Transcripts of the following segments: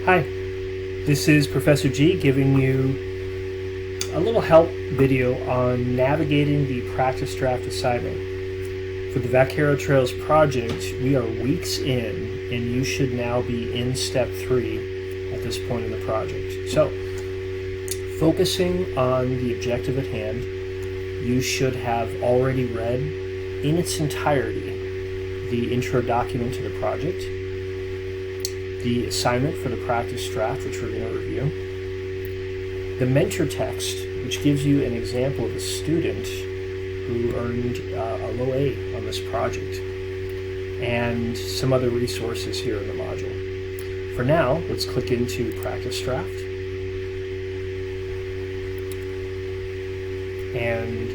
Hi, this is Professor G giving you a little help video on navigating the practice draft assignment. For the Vaquero Trails project, we are weeks in, and you should now be in step 3 at this point in the project. So, focusing on the objective at hand, you should have already read in its entirety the intro document to the project, the assignment for the practice draft, which we're going to review, the mentor text, which gives you an example of a student who earned a low A on this project, and some other resources here in the module. For now, let's click into practice draft. And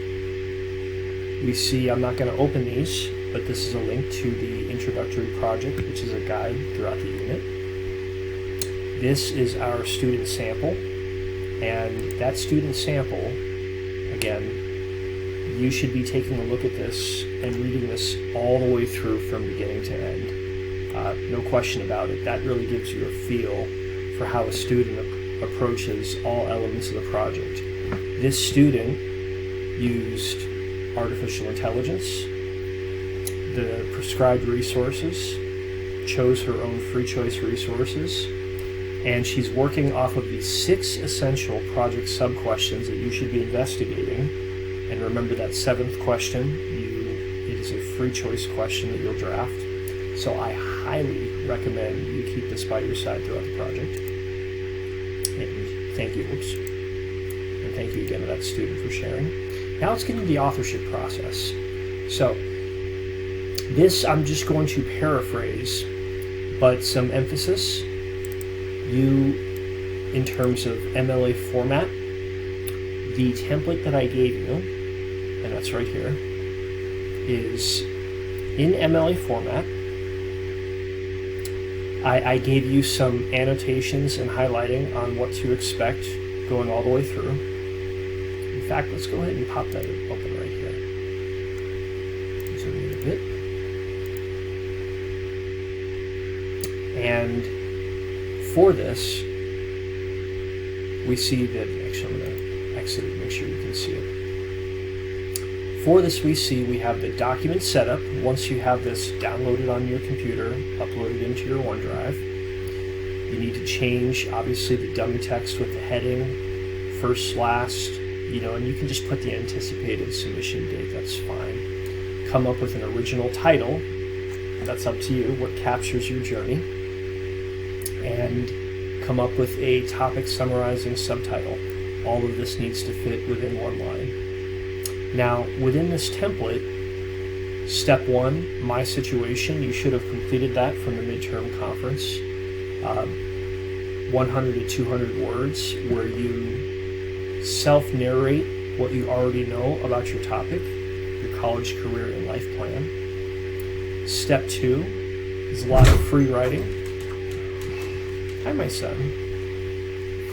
we see, I'm not going to open these, but this is a link to the introductory project, which is a guide throughout the unit. This is our student sample, and that student sample, again, you should be taking a look at this and reading this all the way through from beginning to end. No question about it. That really gives you a feel for how a student approaches all elements of the project. This student used artificial intelligence, the prescribed resources, chose her own free choice resources, and she's working off of the 6 essential project sub-questions that you should be investigating. And remember that 7th question, it is a free choice question that you'll draft. So I highly recommend you keep this by your side throughout the project. And thank you, and thank you again to that student for sharing. Now let's get into the authorship process. So this I'm just going to paraphrase, but some emphasis. You, in terms of MLA format, the template that I gave you, and that's right here, is in MLA format. I gave you some annotations and highlighting on what to expect going all the way through. In fact, let's go ahead and pop that open right here. Zoom in a bit. And for this, we see that, actually I'm going to exit it, make sure you can see it. For this, we see we have the document setup. Once you have this downloaded on your computer, uploaded into your OneDrive, you need to change, obviously, the dummy text with the heading, first, last, and you can just put the anticipated submission date, that's fine. Come up with an original title, that's up to you, what captures your journey, and come up with a topic summarizing subtitle. All of this needs to fit within one line. Now, within this template, step 1, my situation, you should have completed that from the midterm conference. 100 to 200 words where you self-narrate what you already know about your topic, your college, career, and life plan. Step 2 is a lot of free writing. Hi, my son.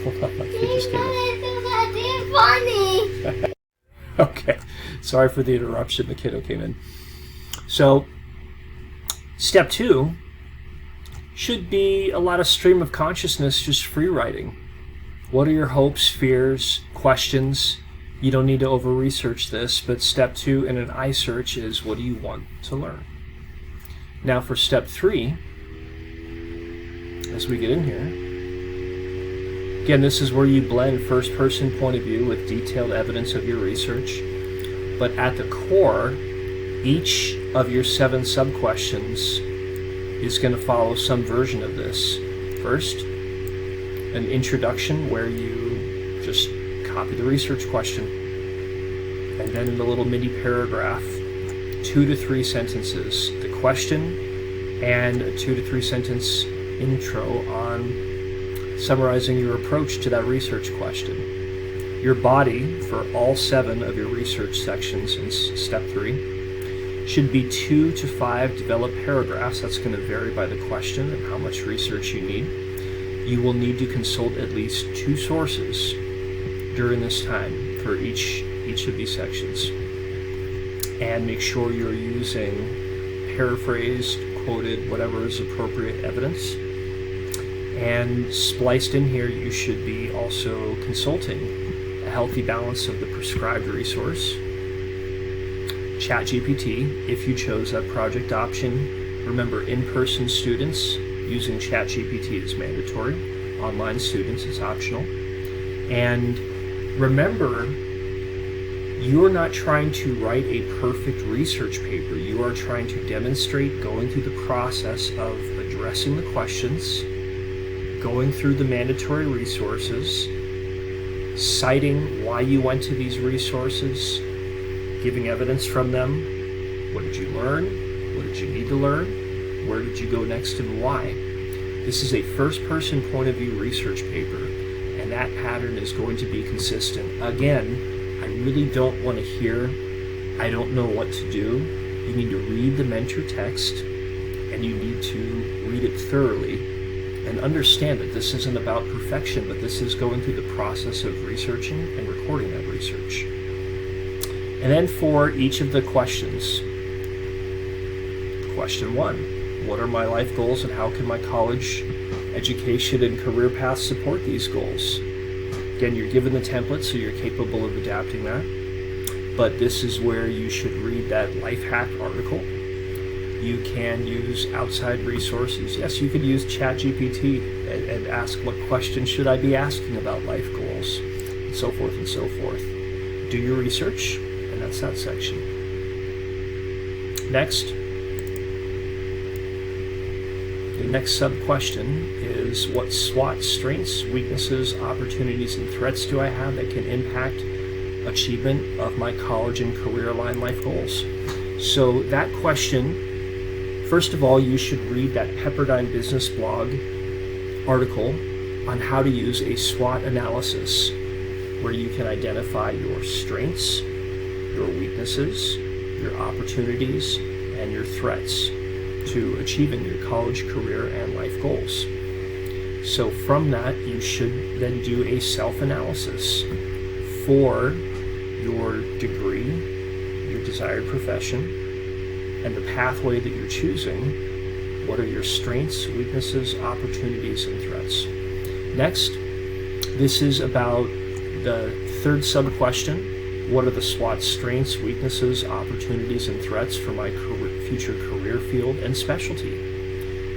Hold on, my kid just came in. Funny. Okay, sorry for the interruption. The kiddo came in. So, step 2 should be a lot of stream of consciousness, just free writing. What are your hopes, fears, questions? You don't need to over-research this, but step 2 in an iSearch is, what do you want to learn? Now for step 3, as we get in here, again, this is where you blend first-person point of view with detailed evidence of your research. But at the core, each of your 7 sub-questions is going to follow some version of this. First, an introduction where you just copy the research question. And then in a little mini paragraph, 2 to 3 sentences, the question, and a 2 to 3 sentence intro on summarizing your approach to that research question. Your body for all 7 of your research sections in step 3 should be 2 to 5 developed paragraphs. That's going to vary by the question and how much research you need. You will need to consult at least 2 sources during this time for each of these sections. And make sure you're using paraphrased, quoted, whatever is appropriate evidence. And spliced in here, you should be also consulting a healthy balance of the prescribed resource, ChatGPT, if you chose that project option. Remember, in-person students using ChatGPT is mandatory. Online students is optional. And remember, you're not trying to write a perfect research paper. You are trying to demonstrate going through the process of addressing the questions, going through the mandatory resources, citing why you went to these resources, giving evidence from them. What did you learn? What did you need to learn? Where did you go next and why? This is a first-person point of view research paper, and that pattern is going to be consistent. Again, I really don't want to hear, I don't know what to do. You need to read the mentor text, and you need to read it thoroughly and understand that this isn't about perfection, but this is going through the process of researching and recording that research. And then for each of the questions, question 1, what are my life goals and how can my college education and career path support these goals? Again, you're given the template, so you're capable of adapting that. But this is where you should read that life hack article. You can use outside resources. Yes, you could use ChatGPT and ask what questions should I be asking about life goals, and so forth and so forth. Do your research, and that's that section. Next, the next sub-question is, what SWOT strengths, weaknesses, opportunities, and threats do I have that can impact achievement of my college and career-aligned life goals? So that question, first of all, you should read that Pepperdine Business Blog article on how to use a SWOT analysis, where you can identify your strengths, your weaknesses, your opportunities, and your threats to achieving your college, career, and life goals. So from that, you should then do a self-analysis for your degree, your desired profession, and the pathway that you're choosing. What are your strengths, weaknesses, opportunities, and threats? Next, this is about the third sub-question. What are the SWOT strengths, weaknesses, opportunities, and threats for my future career field and specialty?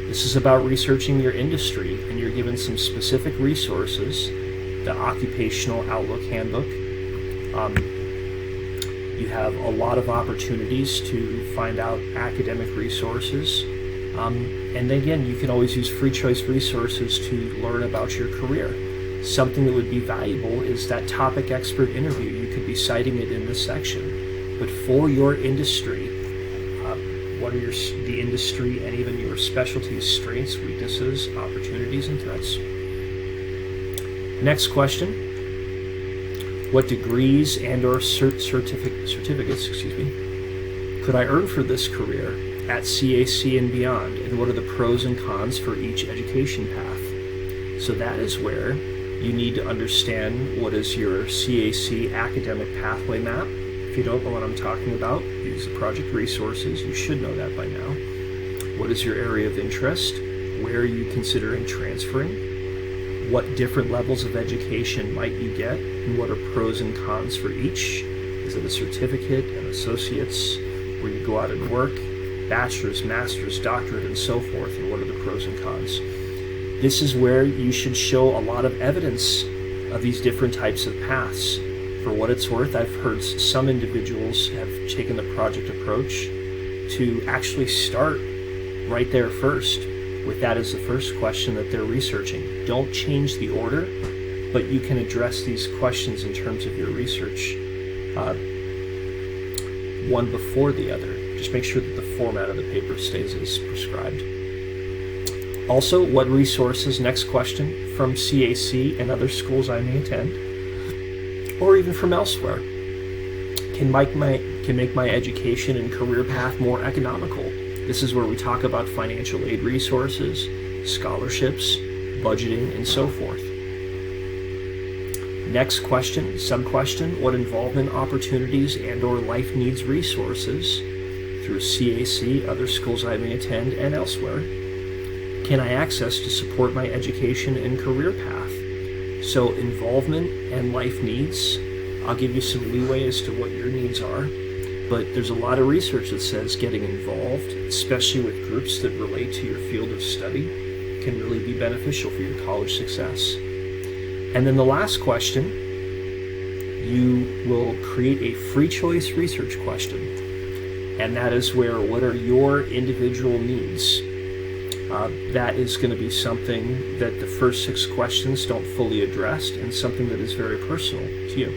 This is about researching your industry, and you're given some specific resources. The Occupational Outlook Handbook. You have a lot of opportunities to find out academic resources. And again, you can always use free choice resources to learn about your career. Something that would be valuable is that topic expert interview. You could be citing it in this section. But for your industry, what are the industry and even your specialty's strengths, weaknesses, opportunities, and threats? Next question. What degrees and or certificates could I earn for this career at CAC and beyond? And what are the pros and cons for each education path? So that is where you need to understand what is your CAC academic pathway map. If you don't know what I'm talking about, use the project resources. You should know that by now. What is your area of interest? Where are you considering transferring? What different levels of education might you get? And what are pros and cons for each? Is it a certificate, an associate's, where you go out and work, bachelor's, master's, doctorate, and so forth? And what are the pros and cons? This is where you should show a lot of evidence of these different types of paths. For what it's worth, I've heard some individuals have taken the project approach to actually start right there first, with that as the first question that they're researching. Don't change the order, but you can address these questions in terms of your research, one before the other. Just make sure that the format of the paper stays as prescribed. Also, what resources, next question, from CAC and other schools I may attend, or even from elsewhere, can make my education and career path more economical? This is where we talk about financial aid resources, scholarships, budgeting, and so forth. Next question, sub-question, what involvement opportunities and or life needs resources through CAC, other schools I may attend, and elsewhere can I access to support my education and career path? So involvement and life needs, I'll give you some leeway as to what your needs are, but there's a lot of research that says getting involved, especially with groups that relate to your field of study, can really be beneficial for your college success. And then the last question, you will create a free choice research question. And that is where, what are your individual needs? That is going to be something that the first 6 questions don't fully address, and something that is very personal to you.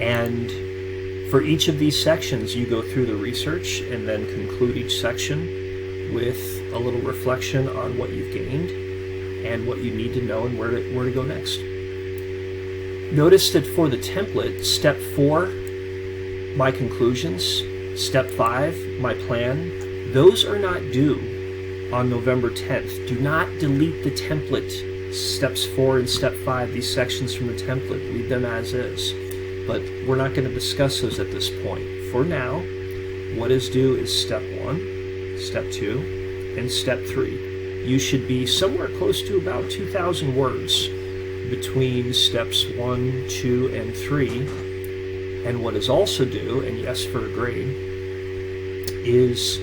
And for each of these sections, you go through the research and then conclude each section with a little reflection on what you've gained and what you need to know and where to go next. Notice that for the template, step 4, my conclusions, step 5, my plan, those are not due on November 10th. Do not delete the template. Steps 4 and step 5, these sections from the template, leave them as is. But we're not going to discuss those at this point. For now, what is due is step 1, step 2, and step 3. You should be somewhere close to about 2,000 words between steps 1, 2, and 3. And what is also due, and yes, for a grade, is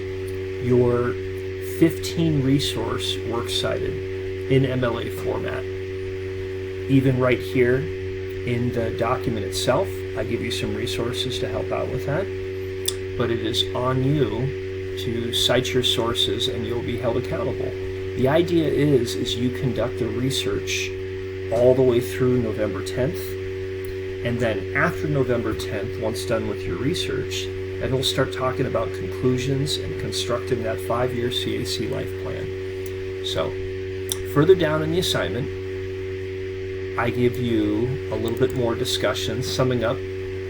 your 15 resource works cited in MLA format. Even right here in the document itself, I give you some resources to help out with that, but it is on you to cite your sources and you'll be held accountable. The idea is you conduct the research all the way through November 10th, and then after November 10th, once done with your research, and we'll start talking about conclusions and constructing that 5-year CAC life plan. So, further down in the assignment, I give you a little bit more discussion, summing up,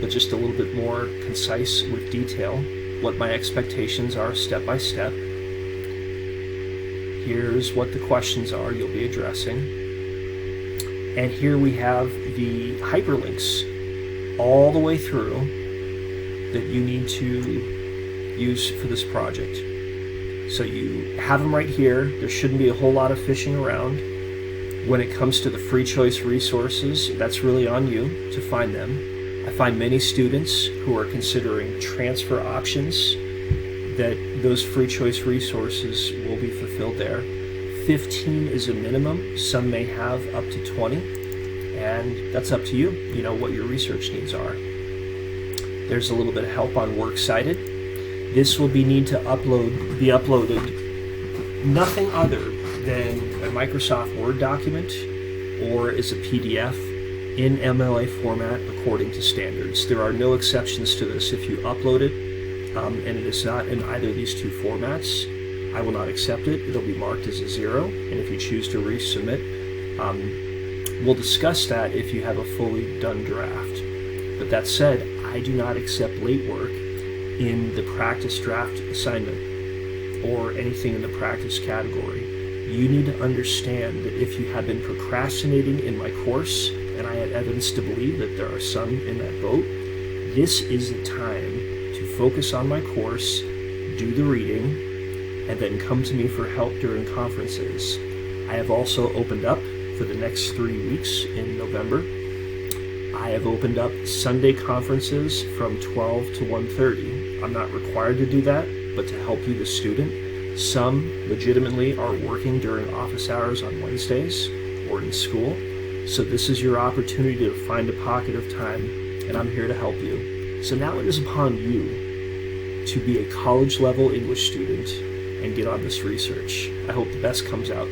but just a little bit more concise with detail, what my expectations are step by step. Here's what the questions are you'll be addressing. And here we have the hyperlinks all the way through that you need to use for this project. So you have them right here. There shouldn't be a whole lot of fishing around. When it comes to the free choice resources, that's really on you to find them. I find many students who are considering transfer options that those free choice resources will be fulfilled there. 15 is a minimum. Some may have up to 20, and that's up to you. You know what your research needs are. There's a little bit of help on Works Cited. This will be uploaded nothing other than a Microsoft Word document or as a PDF in MLA format according to standards. There are no exceptions to this. If you upload it and it is not in either of these 2 formats, I will not accept it. It'll be marked as a 0, and if you choose to resubmit, we'll discuss that if you have a fully done draft. But that said, I do not accept late work in the practice draft assignment or anything in the practice category. You need to understand that if you have been procrastinating in my course, and I had evidence to believe that there are some in that boat, this is the time to focus on my course, do the reading, and then come to me for help during conferences. I have also opened up for the next 3 weeks in November. I have opened up Sunday conferences from 12 to 1:30. I'm not required to do that, but to help you, the student. Some legitimately are working during office hours on Wednesdays or in school. So this is your opportunity to find a pocket of time, and I'm here to help you. So now it is upon you to be a college-level English student and get on this research. I hope the best comes out.